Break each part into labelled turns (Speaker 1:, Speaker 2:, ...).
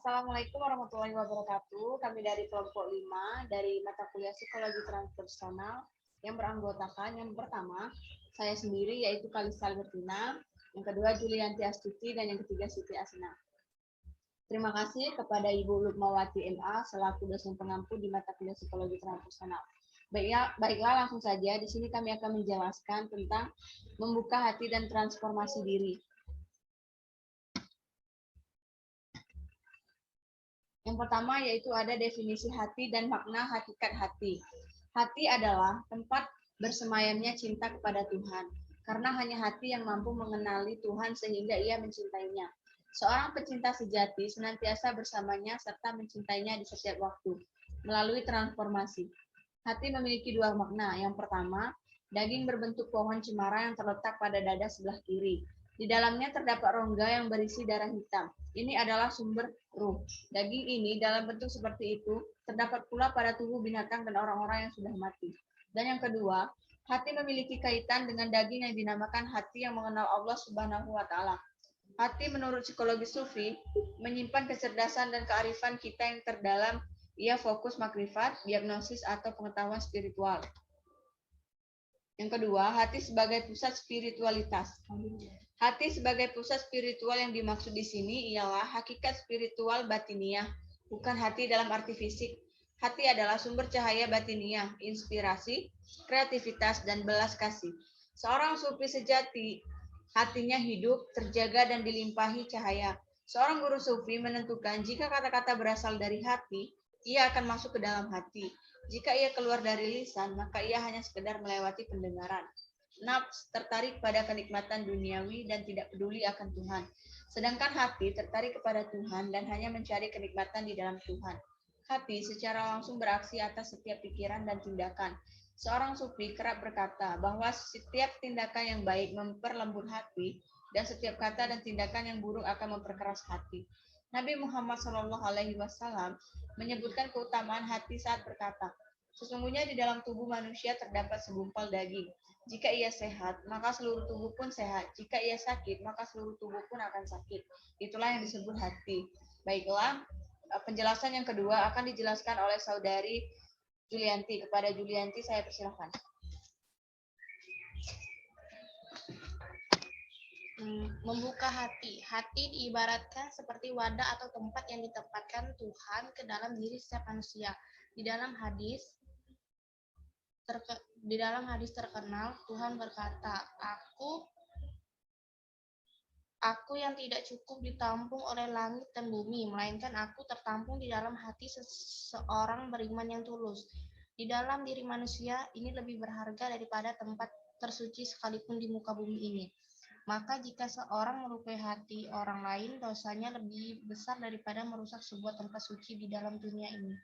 Speaker 1: Assalamualaikum warahmatullahi wabarakatuh. Kami dari kelompok 5 dari mata kuliah Psikologi Transpersonal yang beranggotakan yang pertama saya sendiri yaitu Kalista Albertina, yang kedua Julianti Astuti, dan yang ketiga Siti Asna. Terima kasih kepada Ibu Lukmawati MA selaku dosen pengampu di mata kuliah Psikologi Transpersonal. Baiklah langsung saja. Di sini kami akan menjelaskan tentang membuka hati dan transformasi diri. Yang pertama yaitu ada definisi hati dan makna hakikat hati. Hati adalah tempat bersemayamnya cinta kepada Tuhan, karena hanya hati yang mampu mengenali Tuhan sehingga ia mencintainya. Seorang pecinta sejati senantiasa bersamanya serta mencintainya di setiap waktu, melalui transformasi. Hati memiliki dua makna. Yang pertama, daging berbentuk pohon cemara yang terletak pada dada sebelah kiri. Di dalamnya terdapat rongga yang berisi darah hitam. Ini adalah sumber ruh. Daging ini dalam bentuk seperti itu terdapat pula pada tubuh binatang dan orang-orang yang sudah mati. Dan yang kedua, hati memiliki kaitan dengan daging yang dinamakan hati yang mengenal Allah Subhanahu wa Ta'ala. Hati menurut psikologi Sufi menyimpan kecerdasan dan kearifan kita yang terdalam. Ia fokus makrifat, diagnosis atau pengetahuan spiritual. Yang kedua, hati sebagai pusat spiritualitas. Hati sebagai pusat spiritual yang dimaksud di sini ialah hakikat spiritual batiniah, bukan hati dalam arti fisik. Hati adalah sumber cahaya batiniah, inspirasi, kreativitas, dan belas kasih. Seorang sufi sejati, hatinya hidup, terjaga, dan dilimpahi cahaya. Seorang guru sufi menentukan jika kata-kata berasal dari hati, ia akan masuk ke dalam hati. Jika ia keluar dari lisan, maka ia hanya sekedar melewati pendengaran. Nafs tertarik pada kenikmatan duniawi dan tidak peduli akan Tuhan. Sedangkan hati tertarik kepada Tuhan dan hanya mencari kenikmatan di dalam Tuhan. Hati secara langsung beraksi atas setiap pikiran dan tindakan. Seorang sufi kerap berkata bahwa setiap tindakan yang baik memperlembut hati dan setiap kata dan tindakan yang buruk akan memperkeras hati. Nabi Muhammad SAW menyebutkan keutamaan hati saat berkata, sesungguhnya di dalam tubuh manusia terdapat segumpal daging. Jika ia sehat, maka seluruh tubuh pun sehat. Jika ia sakit, maka seluruh tubuh pun akan sakit. Itulah yang disebut hati. Baiklah, penjelasan yang kedua akan dijelaskan oleh saudari Julianti. Kepada Julianti saya persilahkan.
Speaker 2: Membuka hati. Hati diibaratkan seperti wadah atau tempat yang ditempatkan Tuhan ke dalam diri setiap manusia. Di dalam hadis terkenal, Tuhan berkata, Aku yang tidak cukup ditampung oleh langit dan bumi, melainkan aku tertampung di dalam hati seorang beriman yang tulus. Di dalam diri manusia, ini lebih berharga daripada tempat tersuci sekalipun di muka bumi ini. Maka jika seorang melukai hati orang lain, dosanya lebih besar daripada merusak sebuah tempat suci di dalam dunia ini.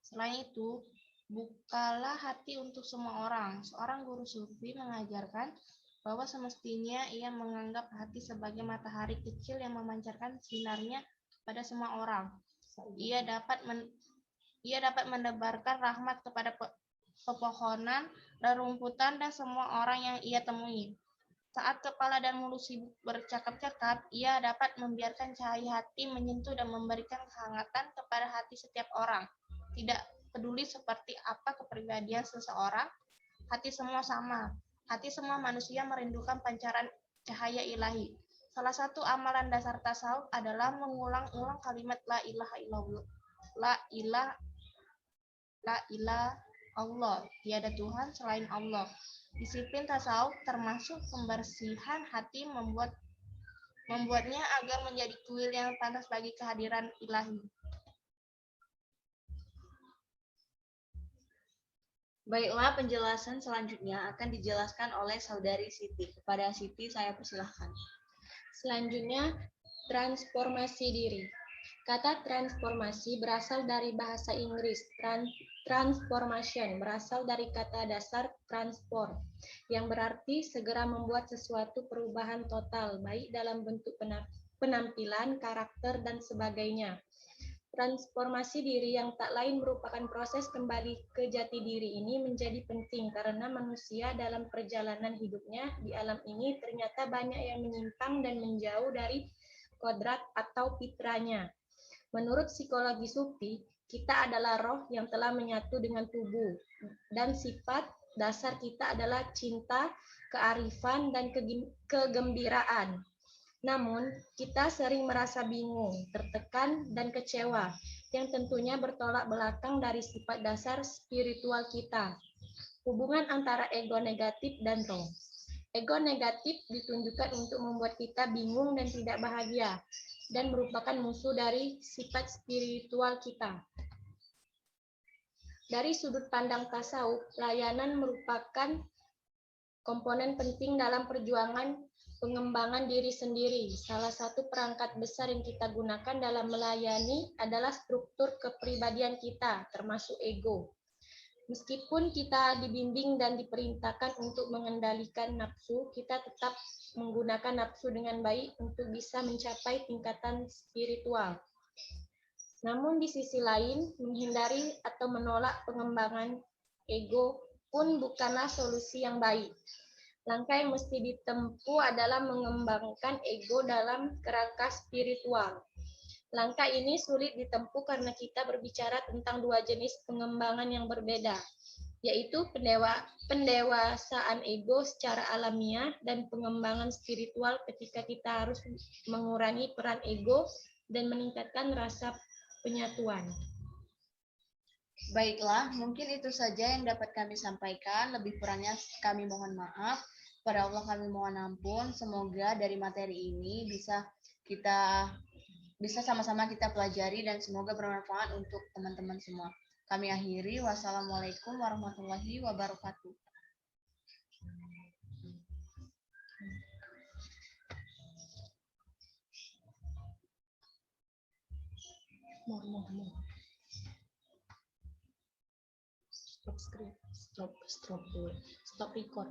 Speaker 2: Selain itu, bukalah hati untuk semua orang. Seorang guru sufi mengajarkan bahwa semestinya ia menganggap hati sebagai matahari kecil yang memancarkan sinarnya pada semua orang. Ia dapat menebarkan rahmat kepada pepohonan, rerumputan, dan semua orang yang ia temui. Saat kepala dan mulut sibuk bercakap-cakap, ia dapat membiarkan cahaya hati menyentuh dan memberikan kehangatan kepada hati setiap orang. Tidak peduli seperti apa kepribadian seseorang, hati semua sama. Hati semua manusia merindukan pancaran cahaya ilahi. Salah satu amalan dasar tasawuf adalah mengulang-ulang kalimat la ilaha illallah. La ilaha Allah, tiada Tuhan selain Allah. Disiplin tasawuf termasuk pembersihan hati membuatnya agar menjadi kuil yang pantas bagi kehadiran ilahi.
Speaker 1: Baiklah, penjelasan selanjutnya akan dijelaskan oleh saudari Siti. Kepada Siti saya persilahkan.
Speaker 3: Selanjutnya, transformasi diri. Kata transformasi berasal dari bahasa Inggris. Transformation berasal dari kata dasar transform, yang berarti segera membuat sesuatu perubahan total, baik dalam bentuk penampilan, karakter, dan sebagainya. Transformasi diri yang tak lain merupakan proses kembali ke jati diri ini menjadi penting karena manusia dalam perjalanan hidupnya di alam ini ternyata banyak yang menyimpang dan menjauh dari kodrat atau fitrahnya. Menurut psikologi Sufi, kita adalah roh yang telah menyatu dengan tubuh, dan sifat dasar kita adalah cinta, kearifan, dan kegembiraan. Namun, kita sering merasa bingung, tertekan, dan kecewa, yang tentunya bertolak belakang dari sifat dasar spiritual kita. Hubungan antara ego negatif dan roh. Ego negatif ditunjukkan untuk membuat kita bingung dan tidak bahagia, dan merupakan musuh dari sifat spiritual kita. Dari sudut pandang tasawuf, pelayanan merupakan komponen penting dalam perjuangan pengembangan diri sendiri. Salah satu perangkat besar yang kita gunakan dalam melayani adalah struktur kepribadian kita, termasuk ego. Meskipun kita dibimbing dan diperintahkan untuk mengendalikan nafsu, kita tetap menggunakan nafsu dengan baik untuk bisa mencapai tingkatan spiritual. Namun di sisi lain, menghindari atau menolak pengembangan ego pun bukanlah solusi yang baik. Langkah yang mesti ditempuh adalah mengembangkan ego dalam kerangka spiritual. Langkah ini sulit ditempuh karena kita berbicara tentang dua jenis pengembangan yang berbeda, yaitu pendewasaan ego secara alamiah dan pengembangan spiritual ketika kita harus mengurangi peran ego dan meningkatkan rasa penyatuan.
Speaker 1: Baiklah, mungkin itu saja yang dapat kami sampaikan. Lebih kurangnya kami mohon maaf. Pada Allah kami mohon ampun. Semoga dari materi ini bisa sama-sama kita pelajari dan semoga bermanfaat untuk teman-teman semua. Kami akhiri. Wassalamualaikum warahmatullahi wabarakatuh.
Speaker 3: Stop screen, stop record.